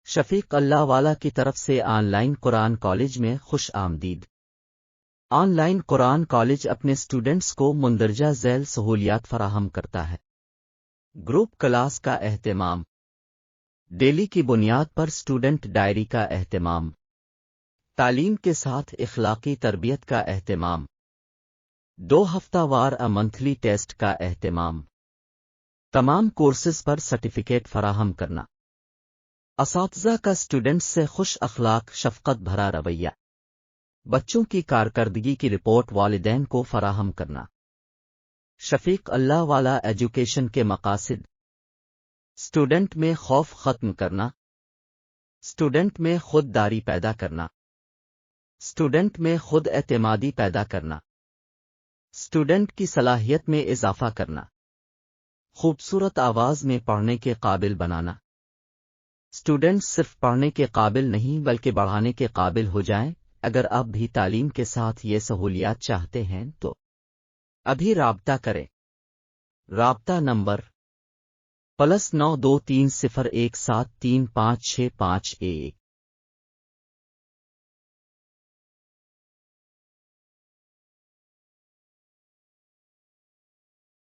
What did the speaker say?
شفیق اللہ والا کی طرف سے آن لائن قرآن کالج میں خوش آمدید۔ آن لائن قرآن کالج اپنے اسٹوڈنٹس کو مندرجہ ذیل سہولیات فراہم کرتا ہے۔ گروپ کلاس کا اہتمام، ڈیلی کی بنیاد پر اسٹوڈنٹ ڈائری کا اہتمام، تعلیم کے ساتھ اخلاقی تربیت کا اہتمام، 2 ہفتہ وار منتھلی ٹیسٹ کا اہتمام، تمام کورسز پر سرٹیفکیٹ فراہم کرنا، اساتذہ کا اسٹوڈنٹس سے خوش اخلاق شفقت بھرا رویہ، بچوں کی کارکردگی کی رپورٹ والدین کو فراہم کرنا۔ شفیق اللہ والا ایجوکیشن کے مقاصد: اسٹوڈنٹ میں خوف ختم کرنا، اسٹوڈنٹ میں خود داری پیدا کرنا، اسٹوڈنٹ میں خود اعتمادی پیدا کرنا، اسٹوڈنٹ کی صلاحیت میں اضافہ کرنا، خوبصورت آواز میں پڑھنے کے قابل بنانا۔ اسٹوڈنٹ صرف پڑھنے کے قابل نہیں بلکہ بڑھانے کے قابل ہو جائیں۔ اگر آپ بھی تعلیم کے ساتھ یہ سہولیات چاہتے ہیں تو ابھی رابطہ کریں۔ رابطہ نمبر +923017356551